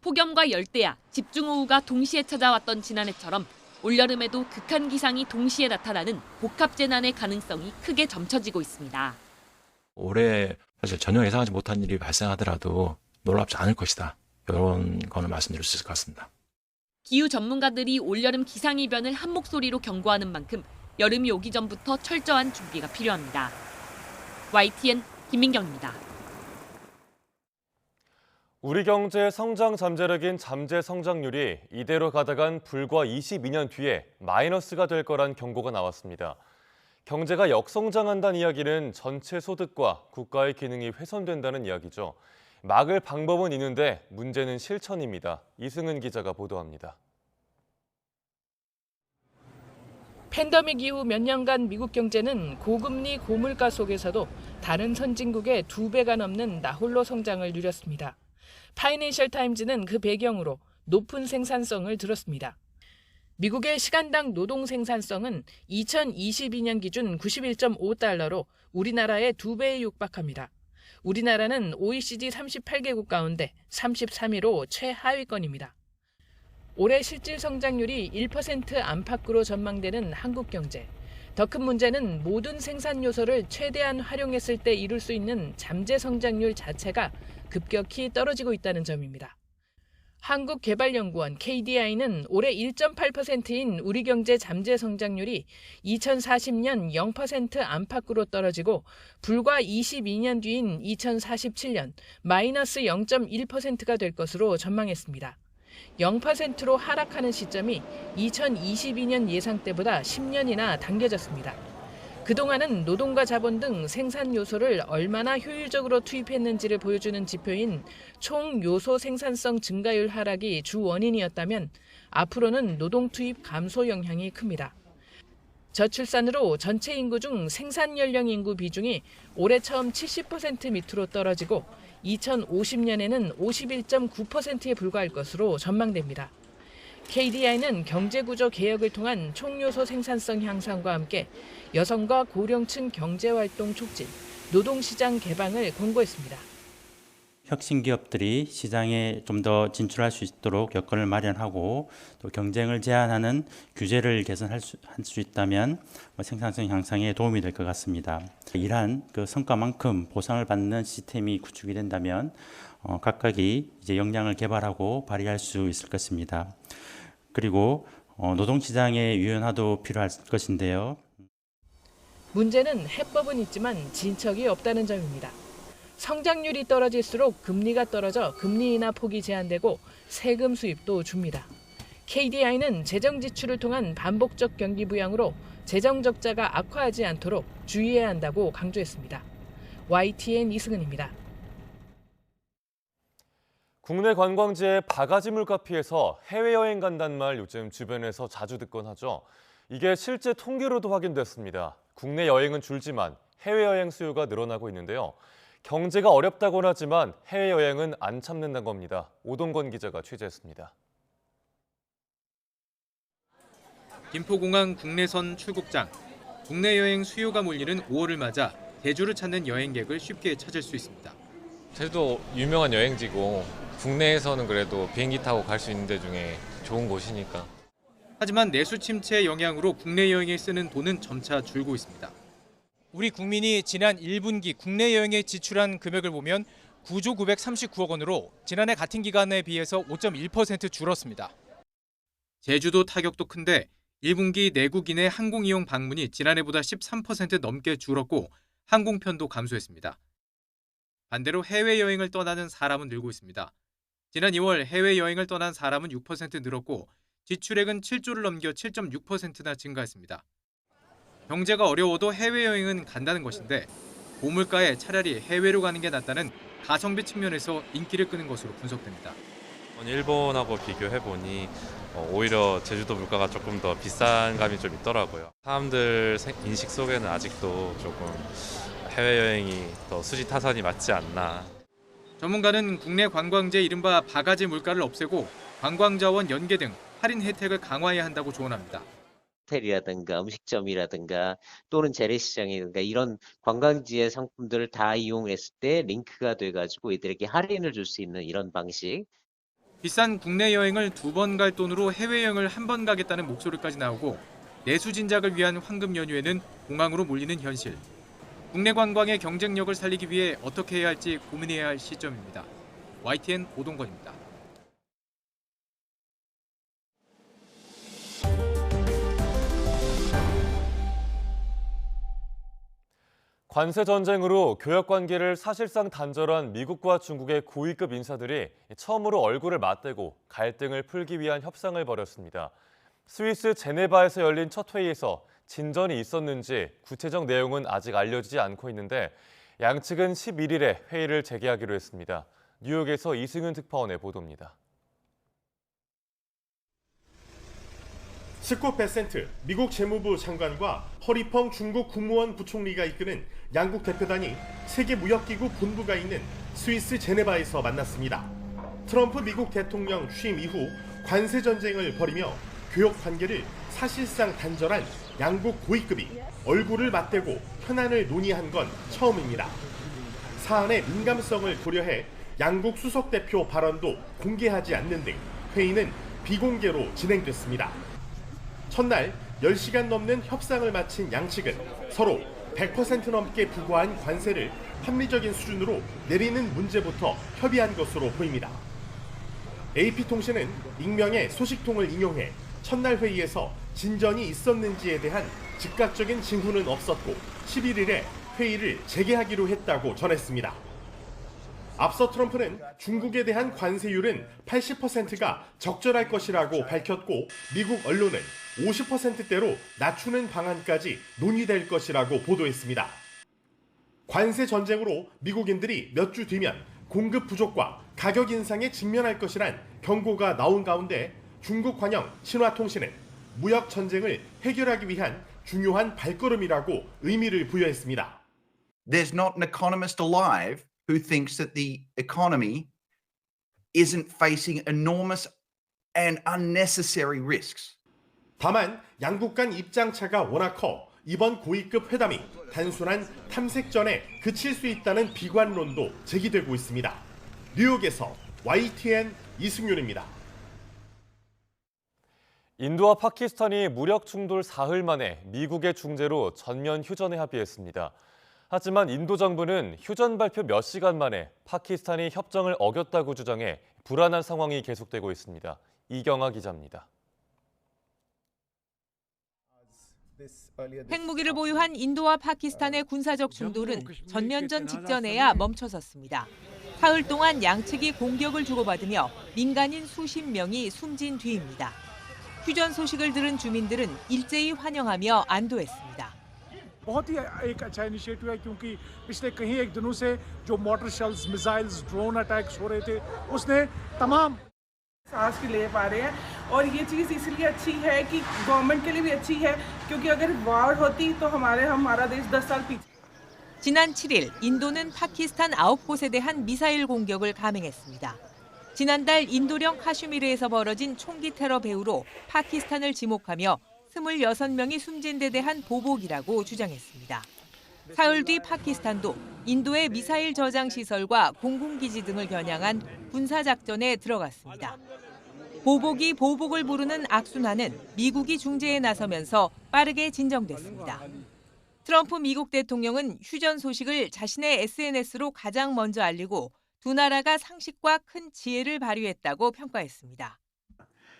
폭염과 열대야, 집중호우가 동시에 찾아왔던 지난해처럼 올여름에도 극한 기상이 동시에 나타나는 복합재난의 가능성이 크게 점쳐지고 있습니다. 올해 사실 전혀 예상하지 못한 일이 발생하더라도 놀랍지 않을 것이다. 이런 거는 말씀드릴 수 있을 것 같습니다. 기후 전문가들이 올여름 기상이변을 한 목소리로 경고하는 만큼 여름이 오기 전부터 철저한 준비가 필요합니다. YTN 김민경입니다. 우리 경제의 성장 잠재력인 잠재 성장률이 이대로 가다간 불과 22년 뒤에 마이너스가 될 거란 경고가 나왔습니다. 경제가 역성장한다는 이야기는 전체 소득과 국가의 기능이 훼손된다는 이야기죠. 막을 방법은 있는데 문제는 실천입니다. 이승은 기자가 보도합니다. 팬데믹 이후 몇 년간 미국 경제는 고금리 고물가 속에서도 다른 선진국의 2배가 넘는 나홀로 성장을 누렸습니다. 파이낸셜 타임즈는 그 배경으로 높은 생산성을 들었습니다. 미국의 시간당 노동 생산성은 2022년 기준 91.5달러로 우리나라의 2배에 육박합니다. 우리나라는 OECD 38개국 가운데 33위로 최하위권입니다. 올해 실질 성장률이 1% 안팎으로 전망되는 한국 경제. 더 큰 문제는 모든 생산 요소를 최대한 활용했을 때 이룰 수 있는 잠재 성장률 자체가 급격히 떨어지고 있다는 점입니다. 한국개발연구원 KDI는 올해 1.8%인 우리 경제 잠재 성장률이 2040년 0% 안팎으로 떨어지고 불과 22년 뒤인 2047년 마이너스 0.1%가 될 것으로 전망했습니다. 0%로 하락하는 시점이 2022년 예상 때보다 10년이나 당겨졌습니다. 그동안은 노동과 자본 등 생산 요소를 얼마나 효율적으로 투입했는지를 보여주는 지표인 총 요소 생산성 증가율 하락이 주 원인이었다면 앞으로는 노동 투입 감소 영향이 큽니다. 저출산으로 전체 인구 중 생산 연령 인구 비중이 올해 처음 70% 밑으로 떨어지고 2050년에는 51.9%에 불과할 것으로 전망됩니다. KDI는 경제구조 개혁을 통한 총요소 생산성 향상과 함께 여성과 고령층 경제활동 촉진, 노동시장 개방을 권고했습니다. 혁신 기업들이 시장에 좀 더 진출할 수 있도록 여건을 마련하고 또 경쟁을 제한하는 규제를 개선할 수 있다면 생산성 향상에 도움이 될 것 같습니다. 이러한 그 성과만큼 보상을 받는 시스템이 구축이 된다면 각각이 이제 역량을 개발하고 발휘할 수 있을 것입니다. 그리고 노동시장의 유연화도 필요할 것인데요. 문제는 해법은 있지만 진척이 없다는 점입니다. 성장률이 떨어질수록 금리가 떨어져 금리 인하 폭이 제한되고 세금 수입도 줍니다. KDI는 재정 지출을 통한 반복적 경기 부양으로 재정 적자가 악화하지 않도록 주의해야 한다고 강조했습니다. YTN 이승은입니다. 국내 관광지의 바가지 물가 피해서 해외여행 간다는 말 요즘 주변에서 자주 듣곤 하죠. 이게 실제 통계로도 확인됐습니다. 국내 여행은 줄지만 해외여행 수요가 늘어나고 있는데요. 경제가 어렵다고는 하지만 해외여행은 안 참는다는 겁니다. 오동건 기자가 취재했습니다. 김포공항 국내선 출국장. 국내 여행 수요가 몰리는 5월을 맞아 대주를 찾는 여행객을 쉽게 찾을 수 있습니다. 제주도 유명한 여행지고 국내에서는 그래도 비행기 타고 갈 수 있는 데 중에 좋은 곳이니까. 하지만 내수 침체의 영향으로 국내 여행에 쓰는 돈은 점차 줄고 있습니다. 우리 국민이 지난 1분기 국내 여행에 지출한 금액을 보면 9조 939억 원으로 지난해 같은 기간에 비해서 5.1% 줄었습니다. 제주도 타격도 큰데 1분기 내국인의 항공이용 방문이 지난해보다 13% 넘게 줄었고 항공편도 감소했습니다. 반대로 해외여행을 떠나는 사람은 늘고 있습니다. 지난 2월 해외여행을 떠난 사람은 6% 늘었고 지출액은 7조를 넘겨 7.6%나 증가했습니다. 경제가 어려워도 해외여행은 간다는 것인데 고물가에 차라리 해외로 가는 게 낫다는 가성비 측면에서 인기를 끄는 것으로 분석됩니다. 일본하고 비교해보니 오히려 제주도 물가가 조금 더 비싼 감이 좀 있더라고요. 사람들 인식 속에는 아직도 조금 해외여행이 더 수지타산이 맞지 않나. 전문가는 국내 관광지의 이른바 바가지 물가를 없애고 관광자원 연계 등 할인 혜택을 강화해야 한다고 조언합니다. 호텔이라든가 음식점이라든가 또는 재래시장이라든가 이런 관광지의 상품들을 다 이용했을 때 링크가 돼가지고 이들에게 할인을 줄 수 있는 이런 방식. 비싼 국내 여행을 2번 갈 돈으로 해외여행을 1번 가겠다는 목소리까지 나오고 내수 진작을 위한 황금 연휴에는 공항으로 몰리는 현실. 국내 관광의 경쟁력을 살리기 위해 어떻게 해야 할지 고민해야 할 시점입니다. YTN 오동건입니다. 관세 전쟁으로 교역 관계를 사실상 단절한 미국과 중국의 고위급 인사들이 처음으로 얼굴을 맞대고 갈등을 풀기 위한 협상을 벌였습니다. 스위스 제네바에서 열린 첫 회의에서 진전이 있었는지 구체적 내용은 아직 알려지지 않고 있는데 양측은 11일에 회의를 재개하기로 했습니다. 뉴욕에서 이승윤 특파원의 보도입니다. 스콧 베센트 미국 재무부 장관과 허리펑 중국 국무원 부총리가 이끄는 양국 대표단이 세계무역기구 본부가 있는 스위스 제네바에서 만났습니다. 트럼프 미국 대통령 취임 이후 관세 전쟁을 벌이며 교역 관계를 사실상 단절한 양국 고위급이 얼굴을 맞대고 현안을 논의한 건 처음입니다. 사안의 민감성을 고려해 양국 수석 대표 발언도 공개하지 않는 등 회의는 비공개로 진행됐습니다. 첫날 10시간 넘는 협상을 마친 양측은 서로 100% 넘게 부과한 관세를 합리적인 수준으로 내리는 문제부터 협의한 것으로 보입니다. AP통신은 익명의 소식통을 인용해 첫날 회의에서 진전이 있었는지에 대한 즉각적인 징후는 없었고 11일에 회의를 재개하기로 했다고 전했습니다. 앞서 트럼프는 중국에 대한 관세율은 80%가 적절할 것이라고 밝혔고 미국 언론은 50%대로 낮추는 방안까지 논의될 것이라고 보도했습니다. 관세 전쟁으로 미국인들이 몇 주 뒤면 공급 부족과 가격 인상에 직면할 것이란 경고가 나온 가운데 중국 관영 신화통신은 무역 전쟁을 해결하기 위한 중요한 발걸음이라고 의미를 부여했습니다. There's not an economist alive who thinks that the economy isn't facing enormous and unnecessary risks. 다만 양국 간 입장차가 워낙 커 이번 고위급 회담이 단순한 탐색전에 그칠 수 있다는 비관론도 제기되고 있습니다. 뉴욕에서 YTN 이승윤입니다. 인도와 파키스탄이 무력 충돌 사흘 만에 미국의 중재로 전면 휴전에 합의했습니다. 하지만 인도 정부는 휴전 발표 몇 시간 만에 파키스탄이 협정을 어겼다고 주장해 불안한 상황이 계속되고 있습니다. 이경아 기자입니다. 핵무기를 보유한 인도와 파키스탄의 군사적 충돌은 전면전 직전에야 멈춰섰습니다. 사흘 동안 양측이 공격을 주고받으며 민간인 수십 명이 숨진 뒤입니다. 휴전 소식을 들은 주민들은 일제히 환영하며 안도했습니다. बहुत ही एक अच्छा इनिशिएटिव है क्योंकि पिछले कहीं एक दिनों से जो motor shells missiles drone attacks हो रहे थे उसने तमाम सांस भी ले पा रहे हैं और ये चीज़ इसलिए अच्छी है कि गवर्नमेंट के लिए भी अच्छी है क्योंकि अगर वॉर होती तो हमारा देश 10 साल पीछे 지난 7일 인도는 파키스탄 9곳에 대한 미사일 공격을 감행했습니다. 지난달 인도령 카슈미르에서 벌어진 총기 테러 배후로 파키스탄을 지목하며 26명이 숨진 데 대한 보복이라고 주장했습니다. 사흘 뒤 파키스탄도 인도의 미사일 저장 시설과 공군기지 등을 겨냥한 군사작전에 들어갔습니다. 보복이 보복을 부르는 악순환은 미국이 중재에 나서면서 빠르게 진정됐습니다. 트럼프 미국 대통령은 휴전 소식을 자신의 SNS로 가장 먼저 알리고 두 나라가 상식과 큰 지혜를 발휘했다고 평가했습니다.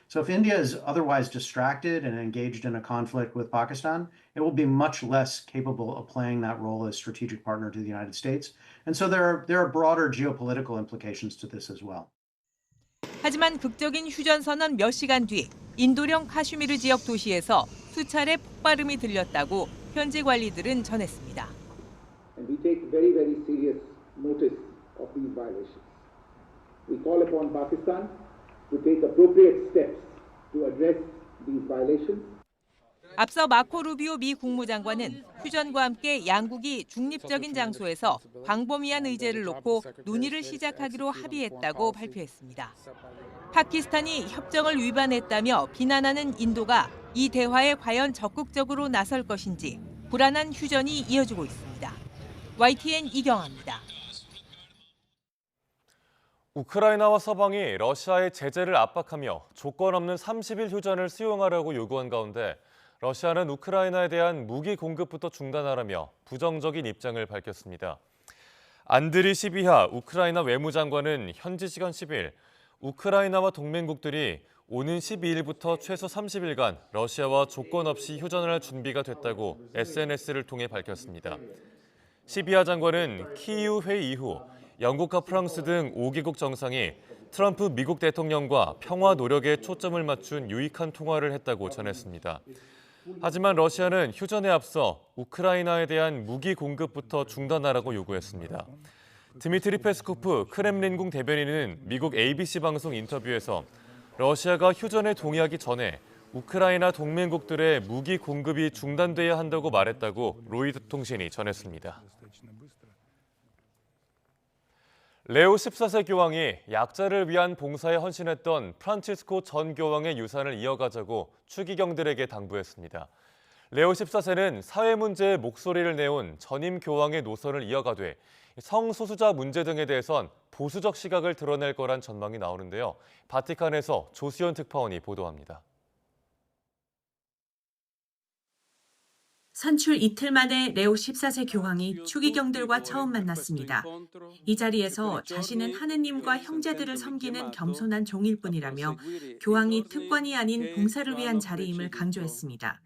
So if India is otherwise distracted and engaged in a conflict with Pakistan, it will be much less capable of playing that role as strategic partner to the United States. And so there are broader geopolitical implications to this as well. 하지만 극적인 휴전 선언 몇 시간 뒤 인도령 카슈미르 지역 도시에서 수차례 폭발음이 들렸다고 현지 관리들은 전했습니다. And we take very, very serious notice of these violations. We call upon Pakistan to take appropriate steps to address these violations. 앞서 마코 루비오 미 국무장관은 휴전과 함께 양국이 중립적인 장소에서 광범위한 의제를 놓고 논의를 시작하기로 합의했다고 발표했습니다. 파키스탄이 협정을 위반했다며 비난하는 인도가 이 대화에 과연 적극적으로 나설 것인지 불안한 휴전이 이어지고 있습니다. YTN 이경아입니다. 우크라이나와 서방이 러시아의 제재를 압박하며 조건 없는 30일 휴전을 수용하라고 요구한 가운데 러시아는 우크라이나에 대한 무기 공급부터 중단하라며 부정적인 입장을 밝혔습니다. 안드리 시비하 우크라이나 외무장관은 현지 시간 10일 우크라이나와 동맹국들이 오는 12일부터 최소 30일간 러시아와 조건 없이 휴전을 할 준비가 됐다고 SNS를 통해 밝혔습니다. 시비하 장관은 키이우 회의 이후 영국과 프랑스 등 5개국 정상이 트럼프 미국 대통령과 평화 노력에 초점을 맞춘 유익한 통화를 했다고 전했습니다. 하지만 러시아는 휴전에 앞서 우크라이나에 대한 무기 공급부터 중단하라고 요구했습니다. 드미트리 페스코프 크렘린궁 대변인은 미국 ABC 방송 인터뷰에서 러시아가 휴전에 동의하기 전에 우크라이나 동맹국들의 무기 공급이 중단돼야 한다고 말했다고 로이드 통신이 전했습니다. 레오 14세 교황이 약자를 위한 봉사에 헌신했던 프란치스코 전 교황의 유산을 이어가자고 추기경들에게 당부했습니다. 레오 14세는 사회 문제에 목소리를 내온 전임 교황의 노선을 이어가되 성소수자 문제 등에 대해선 보수적 시각을 드러낼 거란 전망이 나오는데요. 바티칸에서 조수연 특파원이 보도합니다. 선출 이틀 만에 레오 14세 교황이 추기경들과 처음 만났습니다. 이 자리에서 자신은 하느님과 형제들을 섬기는 겸손한 종일 뿐이라며 교황이 특권이 아닌 봉사를 위한 자리임을 강조했습니다.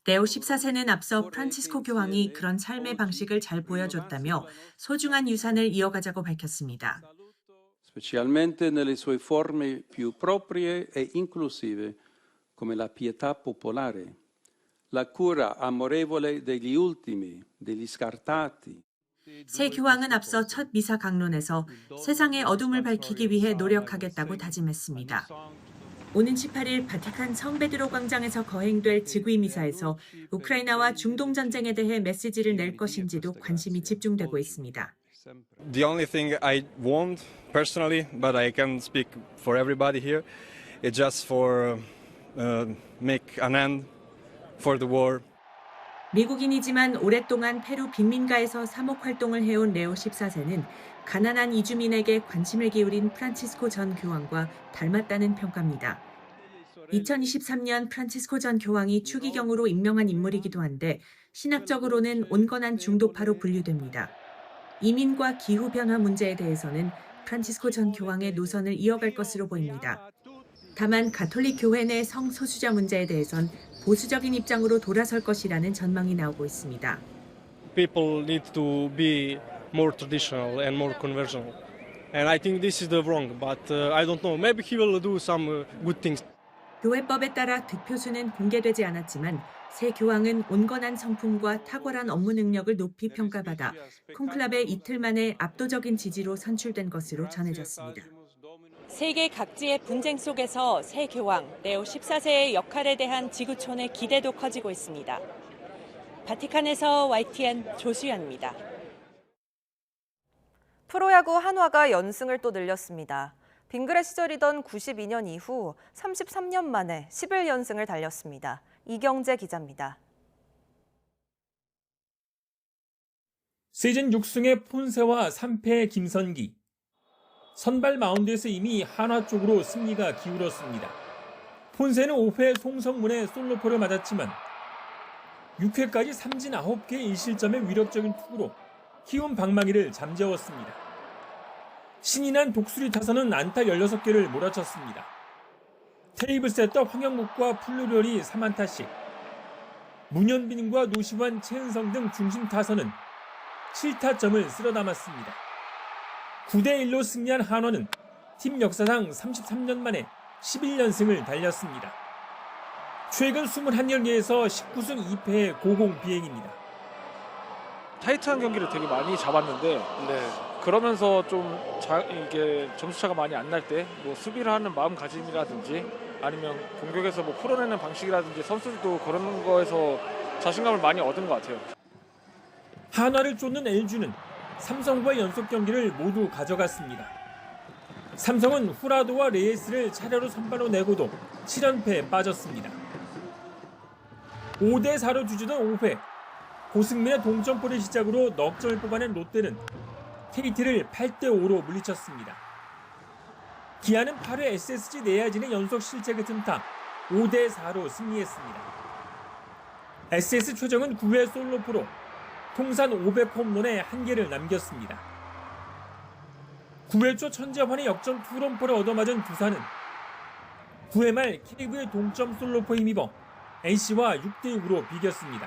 레오 14세는 앞서 프란치스코 교황이 그런 삶의 방식을 잘 보여줬다며 소중한 유산을 이어가자고 밝혔습니다. Specialmente nelle sue forme più proprie e inclusive, come la pietà popolare. La cura amorevole degli ultimi, degli scartati. 새 교황은 앞서 첫 미사 강론에서 세상의 어둠을 밝히기 위해 노력하겠다고 다짐했습니다. 오는 18일 바티칸 성베드로 광장에서 거행될 즉위 미사에서 우크라이나와 중동 전쟁에 대해 메시지를 낼 것인지도 관심이 집중되고 있습니다. The only thing I want personally, but I can speak for everybody here, is just for make an end for the war. 미국인이지만 오랫동안 페루 빈민가에서 사목 활동을 해온 레오 14세는 가난한 이주민에게 관심을 기울인 프란치스코 전 교황과 닮았다는 평가입니다. 2023년 프란치스코 전 교황이 추기경으로 임명한 인물이기도 한데 신학적으로는 온건한 중도파로 분류됩니다. 이민과 기후변화 문제에 대해서는 프란치스코 전 교황의 노선을 이어갈 것으로 보입니다. 다만 가톨릭 교회 내 성소수자 문제에 대해선 보수적인 입장으로 돌아설 것이라는 전망이 나오고 있습니다. People need to be more traditional and more conventional. And I think this is the wrong, but I don't know. Maybe he will do some good things. 교회법에 따라 득표수는 공개되지 않았지만 새 교황은 온건한 성품과 탁월한 업무 능력을 높이 평가받아 콘클라베 이틀 만에 압도적인 지지로 선출된 것으로 전해졌습니다. 세계 각지의 분쟁 속에서 새 교황 레오 14세의 역할에 대한 지구촌의 기대도 커지고 있습니다. 바티칸에서 YTN 조수연입니다. 프로야구 한화가 연승을 또 늘렸습니다. 빙그레 시절이던 92년 이후 33년 만에 11연승을 달렸습니다. 이경재 기자입니다. 시즌 6승의 폰세와 3패의 김선기. 선발 마운드에서 이미 한화 쪽으로 승리가 기울었습니다. 폰세는 5회 송성문의 솔로포를 맞았지만 6회까지 삼진 9개 1실점의 위력적인 투구로 키움 방망이를 잠재웠습니다. 신이 난 독수리 타선은 안타 16개를 몰아쳤습니다. 테이블 세터 황영국과 플루리얼이 3안타씩, 문현빈과 노시환, 최은성 등 중심 타선은 7타점을 쓸어 담았습니다. 9대1로 승리한 한화는 팀 역사상 33년 만에 11연승을 달렸습니다. 최근 21경기에서 19승 2패의 고공비행입니다. 타이트한 경기를 되게 많이 잡았는데 그러면서 좀 이게 점수차가 많이 안 날 때 뭐 수비를 하는 마음가짐이라든지 아니면 공격에서 뭐 풀어내는 방식이라든지 선수들도 그런 거에서 자신감을 많이 얻은 것 같아요. 한화를 쫓는 LG는 삼성과의 연속 경기를 모두 가져갔습니다. 삼성은 후라도와 레이스를 차례로 선발로 내고도 7연패에 빠졌습니다. 5대4로 뒤지던 5회, 고승민의 동점골을 시작으로 넉 점을 뽑아낸 롯데는 KT를 8대5로 물리쳤습니다. 기아는 8회 SSG 내야진의 연속 실책을 틈타 5대4로 승리했습니다. SS 최정은 9회 솔로포로 통산 500홈런에 한계를 남겼습니다. 9회 초 천재환의 역전 투런포를 얻어맞은 두산은 9회 말 케이브의 동점 솔로포에 힘입어 NC와 6대6으로 비겼습니다.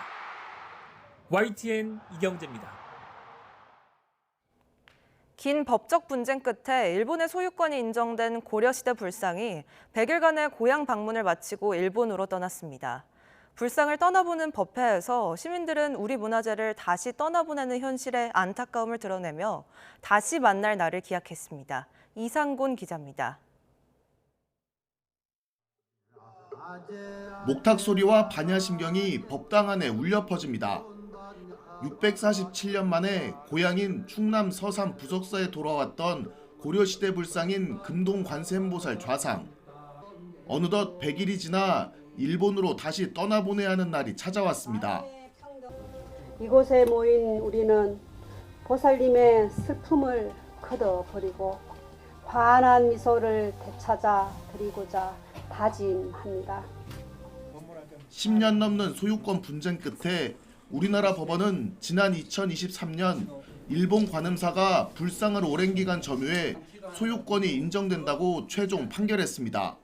YTN 이경재입니다. 긴 법적 분쟁 끝에 일본의 소유권이 인정된 고려시대 불상이 100일간의 고향 방문을 마치고 일본으로 떠났습니다. 불상을 떠나보는 법회에서 시민들은 우리 문화재를 다시 떠나보내는 현실에 안타까움을 드러내며 다시 만날 날을 기약했습니다. 이상곤 기자입니다. 목탁 소리와 반야심경이 법당 안에 울려 퍼집니다. 647년 만에 고향인 충남 서산 부석사에 돌아왔던 고려시대 불상인 금동 관세음보살 좌상. 어느덧 100일이 지나 일본으로 다시 떠나보내야 하는 날이 찾아왔습니다. 이곳에 모인 우리는 보살님의 슬픔을 걷어버리고 환한 미소를 되찾아 드리고자 다짐합니다. 10년 넘는 소유권 분쟁 끝에 우리나라 법원은 지난 2023년 일본 관음사가 불상을 오랜 기간 점유해 소유권이 인정된다고 최종 판결했습니다.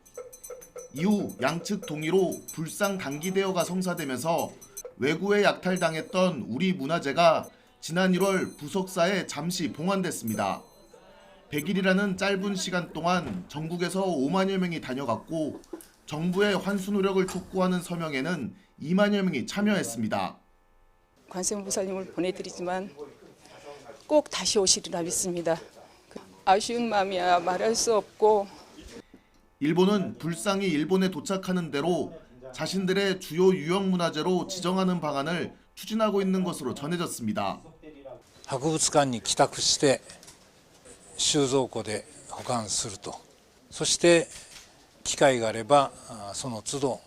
이후 양측 동의로 불상 단기대여가 성사되면서 외구에 약탈당했던 우리 문화재가 지난 1월 부석사에 잠시 봉환됐습니다. 100일이라는 짧은 시간 동안 전국에서 5만여 명이 다녀갔고 정부의 환수 노력을 촉구하는 서명에는 2만여 명이 참여했습니다. 관세음보살님을 보내드리지만 꼭 다시 오시리라 믿습니다. 아쉬운 마음이야 말할 수 없고. 일본은 불상이 일본에 도착하는 대로 자신들의 주요 유형문화재로 지정하는 방안을 추진하고 있는 것으로 전해졌습니다. 博物館に帰宅して収蔵庫で保管すると。そして機会があればその都度。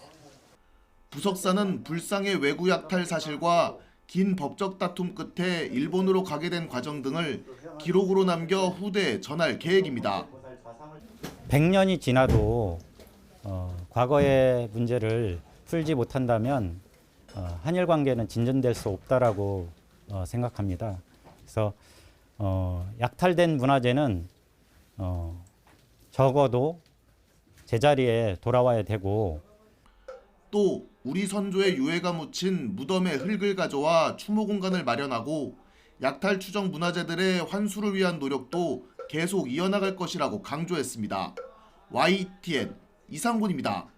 부석사는 불상의 외구 약탈 사실과 긴 법적 다툼 끝에 일본으로 가게 된 과정 등을 기록으로 남겨 후대에 전할 계획입니다. 100년이 지나도 과거의 문제를 풀지 못한다면 한일 관계는 진전될 수 없다라고 생각합니다. 그래서 약탈된 문화재는 적어도 제자리에 돌아와야 되고 또 우리 선조의 유해가 묻힌 무덤의 흙을 가져와 추모 공간을 마련하고 약탈 추정 문화재들의 환수를 위한 노력도 계속 이어나갈 것이라고 강조했습니다. YTN 이상곤입니다.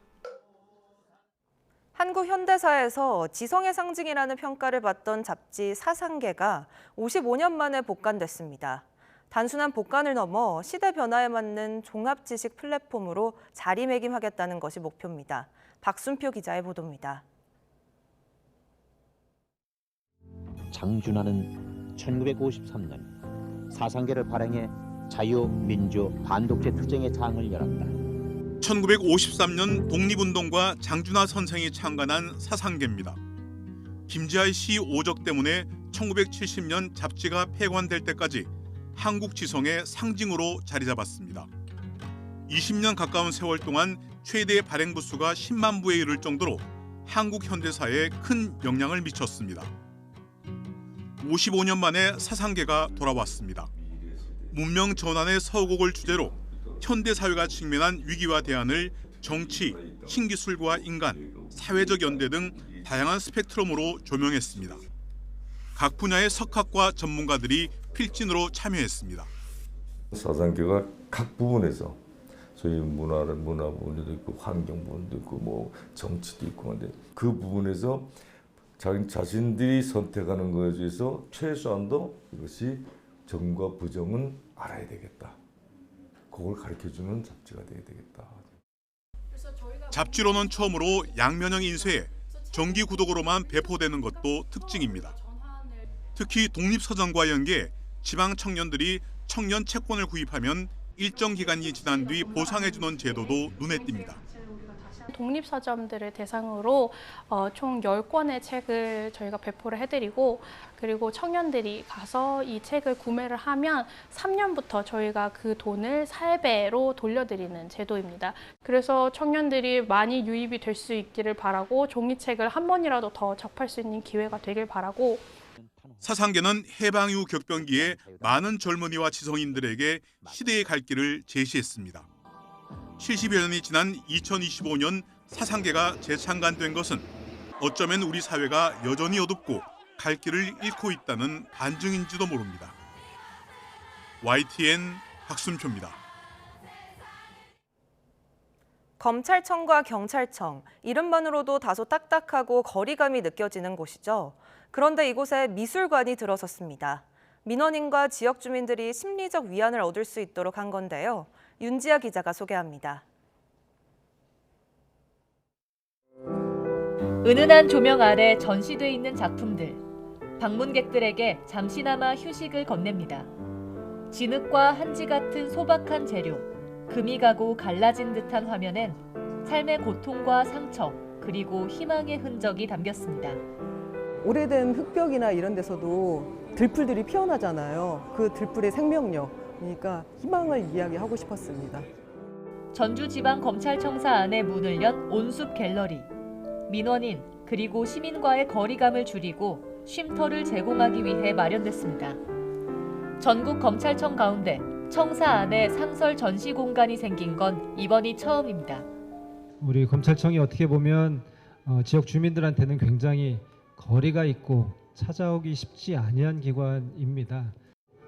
한국 현대사에서 지성의 상징이라는 평가를 받던 잡지 사상계가 55년 만에 복간됐습니다. 단순한 복간을 넘어 시대 변화에 맞는 종합지식 플랫폼으로 자리매김하겠다는 것이 목표입니다. 박순표 기자의 보도입니다. 장준하는 1953년 사상계를 발행해 자유, 민주, 반독재 투쟁의 장을 열었다. 1953년 독립운동과 장준하 선생이 창간한 사상계입니다. 김지하의 시 오적 때문에 1970년 잡지가 폐관될 때까지 한국 지성의 상징으로 자리 잡았습니다. 20년 가까운 세월 동안 최대 발행 부수가 10만 부에 이를 정도로 한국 현대사에 큰 영향을 미쳤습니다. 55년 만에 사상계가 돌아왔습니다. 문명 전환의 서곡을 주제로 현대 사회가 직면한 위기와 대안을 정치, 신기술과 인간, 사회적 연대 등 다양한 스펙트럼으로 조명했습니다. 각 분야의 석학과 전문가들이 필진으로 참여했습니다. 사상계가 각 부분에서 저희 문화 부분도 있고 환경 부분도 있고 뭐 정치도 있고 한데 그 부분에서 자신들이 선택하는 것에 대해서 최소한도 이것이 정과 부정은 알아야 되겠다. 그걸 가르쳐주는 잡지가 돼야 되겠다. 잡지로는 처음으로 양면형 인쇄에 정기 구독으로만 배포되는 것도 특징입니다. 특히 독립서점과 연계 지방 청년들이 청년 채권을 구입하면 일정 기간이 지난 뒤 보상해주는 제도도 눈에 띕니다. 독립서점들을 대상으로 총 10권의 책을 저희가 배포를 해드리고 그리고 청년들이 가서 이 책을 구매를 하면 3년부터 저희가 그 돈을 3배로 돌려드리는 제도입니다. 그래서 청년들이 많이 유입이 될 수 있기를 바라고 종이책을 한 번이라도 더 접할 수 있는 기회가 되길 바라고 사상계는 해방 이후 격변기에 많은 젊은이와 지성인들에게 시대의 갈 길을 제시했습니다. 70여 년이 지난 2025년 사상계가 재창간된 것은 어쩌면 우리 사회가 여전히 어둡고 갈 길을 잃고 있다는 반증인지도 모릅니다. YTN 박순표입니다. 검찰청과 경찰청, 이름만으로도 다소 딱딱하고 거리감이 느껴지는 곳이죠. 그런데 이곳에 미술관이 들어섰습니다. 민원인과 지역 주민들이 심리적 위안을 얻을 수 있도록 한 건데요. 윤지아 기자가 소개합니다. 은은한 조명 아래 전시돼 있는 작품들. 방문객들에게 잠시나마 휴식을 건넵니다. 진흙과 한지 같은 소박한 재료, 금이 가고 갈라진 듯한 화면엔 삶의 고통과 상처, 그리고 희망의 흔적이 담겼습니다. 오래된 흙벽이나 이런 데서도 들풀들이 피어나잖아요. 그 들풀의 생명력, 그러니까 희망을 이야기하고 싶었습니다. 전주지방검찰청사 안에 문을 연 온숲 갤러리. 민원인 그리고 시민과의 거리감을 줄이고 쉼터를 제공하기 위해 마련됐습니다. 전국 검찰청 가운데 청사 안에 상설 전시 공간이 생긴 건 이번이 처음입니다. 우리 검찰청이 어떻게 보면 지역 주민들한테는 굉장히 거리가 있고 찾아오기 쉽지 아니한 기관입니다.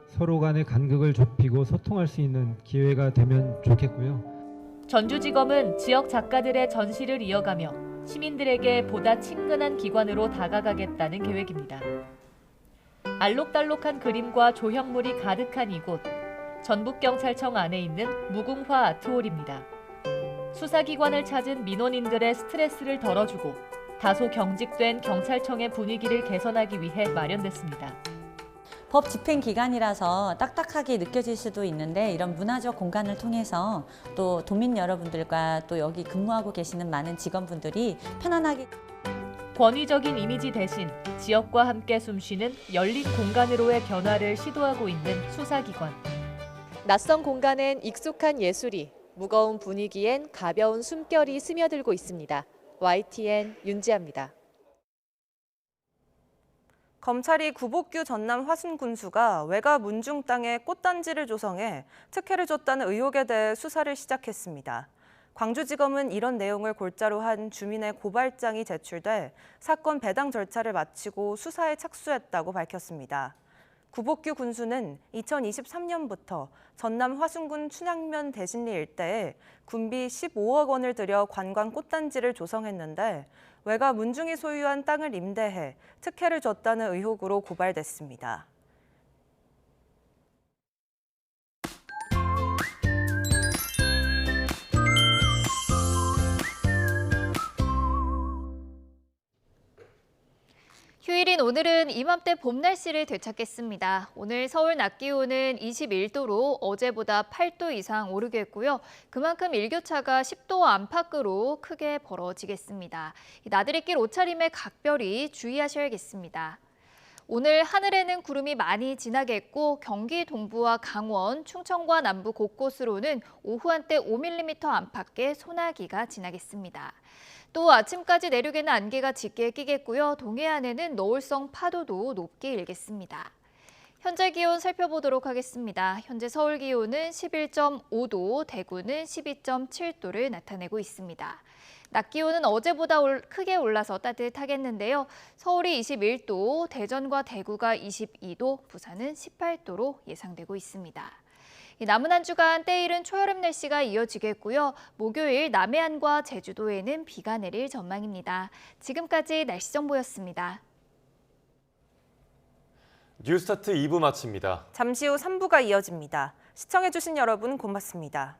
서로 간의 간극을 좁히고 소통할 수 있는 기회가 되면 좋겠고요. 전주지검은 지역 작가들의 전시를 이어가며 시민들에게 보다 친근한 기관으로 다가가겠다는 계획입니다. 알록달록한 그림과 조형물이 가득한 이곳, 전북경찰청 안에 있는 무궁화 아트홀입니다. 수사기관을 찾은 민원인들의 스트레스를 덜어주고 다소 경직된 경찰청의 분위기를 개선하기 위해 마련됐습니다. 법 집행 기간이라서 딱딱하게 느껴질 수도 있는데 이런 문화적 공간을 통해서 또 도민 여러분들과 또 여기 근무하고 계시는 많은 직원분들이 편안하게 권위적인 이미지 대신 지역과 함께 숨쉬는 열린 공간으로의 변화를 시도하고 있는 수사기관. 낯선 공간엔 익숙한 예술이, 무거운 분위기엔 가벼운 숨결이 스며들고 있습니다. YTN 윤지아입니다. 검찰이 구복규 전남 화순 군수가 외가 문중 땅에 꽃단지를 조성해 특혜를 줬다는 의혹에 대해 수사를 시작했습니다. 광주지검은 이런 내용을 골자로 한 주민의 고발장이 제출돼 사건 배당 절차를 마치고 수사에 착수했다고 밝혔습니다. 구복규 군수는 2023년부터 전남 화순군 춘향면 대신리 일대에 군비 15억 원을 들여 관광 꽃단지를 조성했는데 외가 문중이 소유한 땅을 임대해 특혜를 줬다는 의혹으로 고발됐습니다. 휴일인 오늘은 이맘때 봄 날씨를 되찾겠습니다. 오늘 서울 낮 기온은 21도로 어제보다 8도 이상 오르겠고요. 그만큼 일교차가 10도 안팎으로 크게 벌어지겠습니다. 나들이길 옷차림에 각별히 주의하셔야겠습니다. 오늘 하늘에는 구름이 많이 지나겠고 경기 동부와 강원, 충청과 남부 곳곳으로는 오후 한때 5mm 안팎의 소나기가 지나겠습니다. 또 아침까지 내륙에는 안개가 짙게 끼겠고요. 동해안에는 너울성 파도도 높게 일겠습니다. 현재 기온 살펴보도록 하겠습니다. 현재 서울 기온은 11.5도, 대구는 12.7도를 나타내고 있습니다. 낮 기온은 어제보다 크게 올라서 따뜻하겠는데요. 서울이 21도, 대전과 대구가 22도, 부산은 18도로 예상되고 있습니다. 남은 한 주간 때일은 초여름 날씨가 이어지겠고요. 목요일 남해안과 제주도에는 비가 내릴 전망입니다. 지금까지 날씨 정보였습니다. 뉴스타트 2부 마칩니다. 잠시 후 3부가 이어집니다. 시청해주신 여러분 고맙습니다.